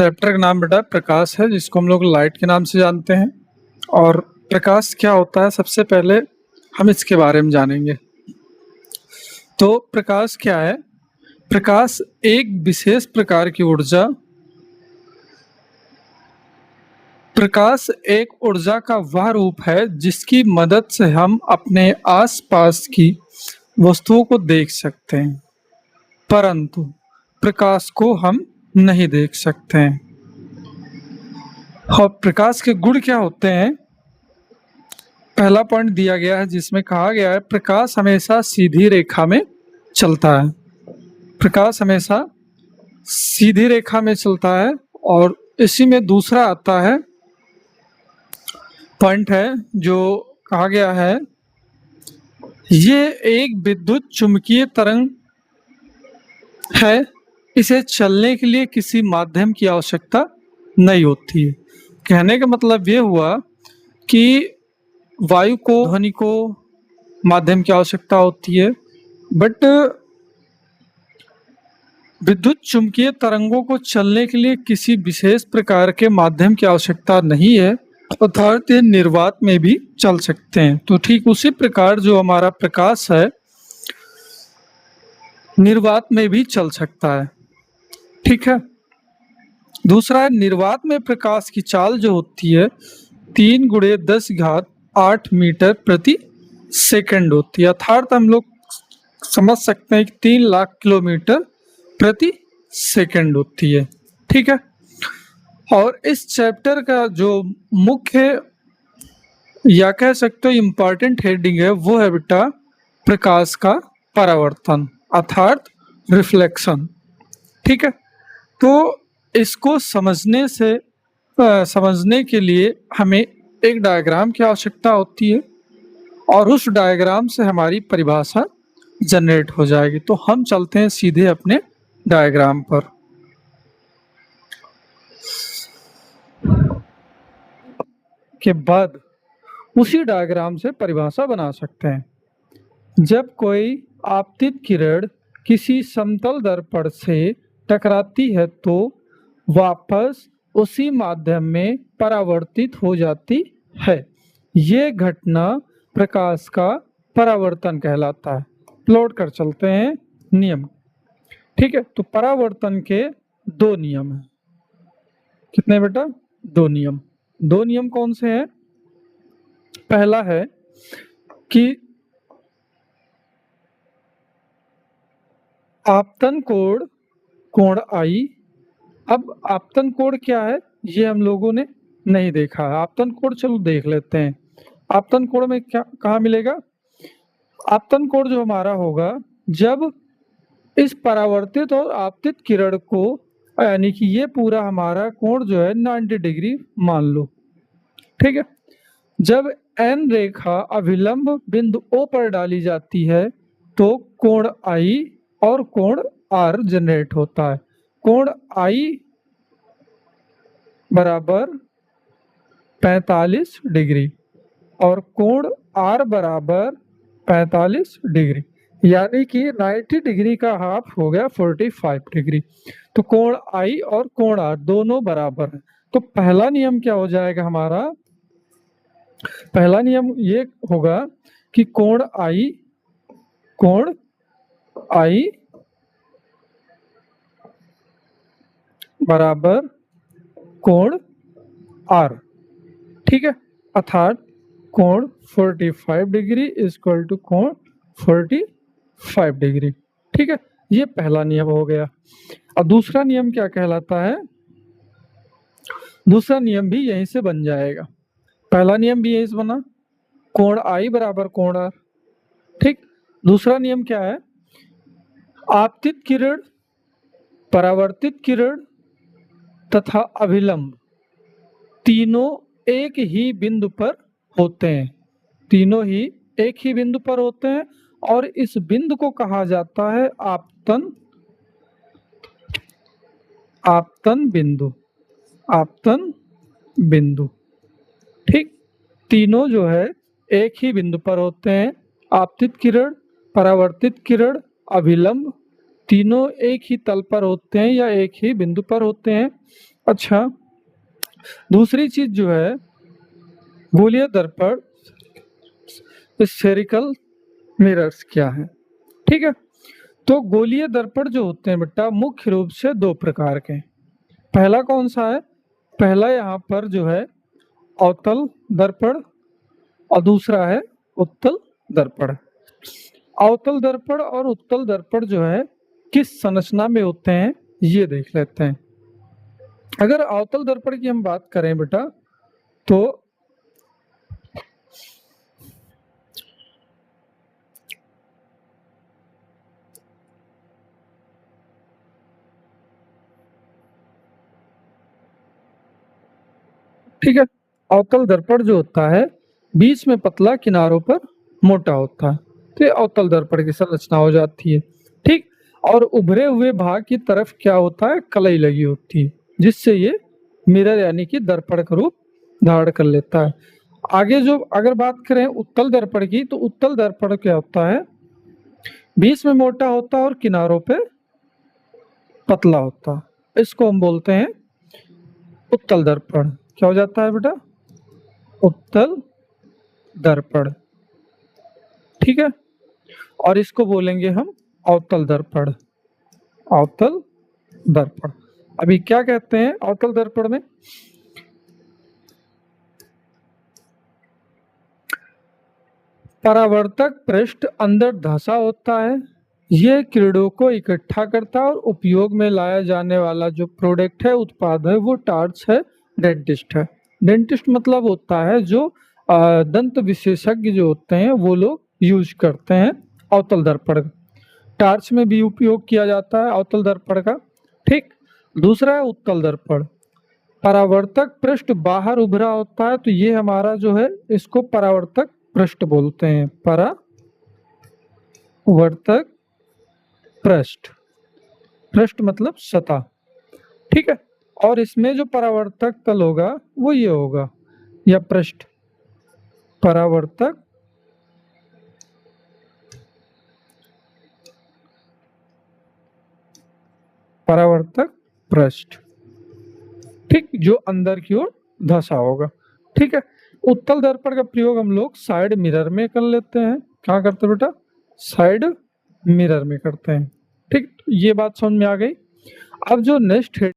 Chapter का नाम बेटा प्रकाश है, जिसको हम लोग लाइट के नाम से जानते हैं। और प्रकाश क्या होता है, सबसे पहले हम इसके बारे में जानेंगे। तो प्रकाश क्या है? प्रकाश एक विशेष प्रकार की ऊर्जा प्रकाश एक ऊर्जा का वह रूप है जिसकी मदद से हम अपने आसपास की वस्तुओं को देख सकते हैं, परंतु प्रकाश को हम नहीं देख सकते हैं। और प्रकाश के गुण क्या होते हैं? पहला पॉइंट दिया गया है जिसमें कहा गया है प्रकाश हमेशा सीधी रेखा में चलता है। प्रकाश हमेशा सीधी रेखा में चलता है। और इसी में दूसरा आता है पॉइंट है जो कहा गया है, ये एक विद्युत चुंबकीय तरंग है, इसे चलने के लिए किसी माध्यम की आवश्यकता नहीं होती है। कहने का मतलब ये हुआ कि वायु को, ध्वनि को माध्यम की आवश्यकता होती है, बट विद्युत चुंबकीय तरंगों को चलने के लिए किसी विशेष प्रकार के माध्यम की आवश्यकता नहीं है, अर्थात ये निर्वात में भी चल सकते हैं। तो ठीक उसी प्रकार जो हमारा प्रकाश है निर्वात में भी चल सकता है। ठीक है। दूसरा है, निर्वात में प्रकाश की चाल जो होती है 3×10⁸ मीटर प्रति सेकंड होती है, अर्थात हम लोग समझ सकते हैं कि 3 लाख किलोमीटर प्रति सेकंड होती है। ठीक है। और इस चैप्टर का जो मुख्य या कह सकते हो इम्पॉर्टेंट हेडिंग है वो है बेटा प्रकाश का परावर्तन अर्थात रिफ्लेक्शन। ठीक है। तो इसको समझने के लिए हमें एक डायग्राम की आवश्यकता होती है और उस डायग्राम से हमारी परिभाषा जनरेट हो जाएगी। तो हम चलते हैं सीधे अपने डायग्राम पर। के बाद उसी डायग्राम से परिभाषा बना सकते हैं। जब कोई आपतित किरण किसी समतल दर्पण से टकराती है तो वापस उसी माध्यम में परावर्तित हो जाती है। ये घटना प्रकाश का परावर्तन कहलाता है। प्लॉट कर चलते हैं नियम। ठीक है। तो परावर्तन के 2 नियम हैं। कितने बेटा? 2 नियम। 2 नियम कौन से हैं? पहला है कि आपतन कोण आई। अब आपतन कोण क्या है ये हम लोगों ने नहीं देखा है। आपतन कोण चलो देख लेते हैं। आपतन कोण में क्या कहाँ मिलेगा? आपतन कोण जो हमारा होगा जब इस परावर्तित और आपतित किरण को, यानी कि ये पूरा हमारा कोण जो है 90 डिग्री मान लो। ठीक है। जब एन रेखा अभिलंब बिंदु O पर डाली जाती है तो कोण I और कोण R जनरेट होता है। कोण I बराबर 45 डिग्री और कोण R बराबर 45 डिग्री, यानी कि 90 डिग्री का हाफ हो गया 45 डिग्री। तो कोण I और कोण R दोनों बराबर है। तो पहला नियम क्या हो जाएगा हमारा? पहला नियम ये होगा कि कोण I बराबर कोण R। ठीक है। अर्थात कोण 45 डिग्री इक्वल टू कोण 45 डिग्री। ठीक है। ये पहला नियम हो गया। अब दूसरा नियम क्या कहलाता है? दूसरा नियम भी यहीं से बन जाएगा। पहला नियम भी यहीं से बना, कोण I बराबर कोण R। ठीक। दूसरा नियम क्या है? आपतित किरण, परावर्तित किरण तथा अभिलंब तीनों एक ही बिंदु पर होते हैं। तीनों ही एक ही बिंदु पर होते हैं और इस बिंदु को कहा जाता है आपतन बिंदु। ठीक। तीनों जो है एक ही बिंदु पर होते हैं। आपतित किरण, परावर्तित किरण, अभिलंब तीनों एक ही तल पर होते हैं या एक ही बिंदु पर होते हैं अच्छा, दूसरी चीज जो है गोलीय दर्पण स्फेरिकल मिरर्स क्या है। ठीक है, तो गोलीय दर्पण जो होते हैं बेटा मुख्य रूप से दो प्रकार के। पहला कौन सा है, पहला यहाँ पर जो है अवतल दर्पण और दूसरा है उत्तल दर्पण। अवतल दर्पण और उत्तल दर्पण जो है किस संरचना में होते हैं ये देख लेते हैं। अगर अवतल दर्पण की हम बात करें बेटा तो ठीक है, अवतल दर्पण जो होता है बीच में पतला किनारों पर मोटा होता है, तो ये अवतल दर्पण की संरचना हो जाती है। ठीक, और उभरे हुए भाग की तरफ क्या होता है, कलई लगी होती है, जिससे ये मिरर यानी कि दर्पण का रूप धारण कर लेता है। आगे जो अगर बात करें उत्तल दर्पण की, तो उत्तल दर्पण क्या होता है, बीच में मोटा होता है और किनारों पे पतला होता है, इसको हम बोलते हैं उत्तल दर्पण। क्या हो जाता है बेटा, उत्तल दर्पण। ठीक है, और इसको बोलेंगे हम अवतल दर्पण। अवतल दर्पण अभी क्या कहते हैं अवतल दर्पण में, परावर्तक पृष्ठ अंदर धंसा होता है, यह किरणों को इकट्ठा करता है और उपयोग में लाया जाने वाला जो प्रोडक्ट है, उत्पाद है, वो टार्च है, डेंटिस्ट है। डेंटिस्ट मतलब होता है जो दंत विशेषज्ञ जो होते हैं वो लोग यूज करते हैं अवतल दर्पण। टार्च में भी उपयोग किया जाता है अवतल दर्पण का। ठीक, दूसरा है उत्तल दर्पण। परावर्तक पृष्ठ बाहर उभरा होता है, तो ये हमारा जो है इसको परावर्तक पृष्ठ बोलते हैं। परावर्तक पृष्ठ, पृष्ठ मतलब सतह। ठीक है, और इसमें जो परावर्तक तल होगा वो ये होगा, या पृष्ठ, परावर्तक परावर्तक पृष्ठ। ठीक, जो अंदर की ओर धंसा होगा। ठीक है, उत्तल दर्पण का प्रयोग हम लोग साइड मिरर में कर लेते हैं। क्या करते हैं बेटा, साइड मिरर में करते हैं। ठीक, ये बात समझ में आ गई। अब जो नेक्स्ट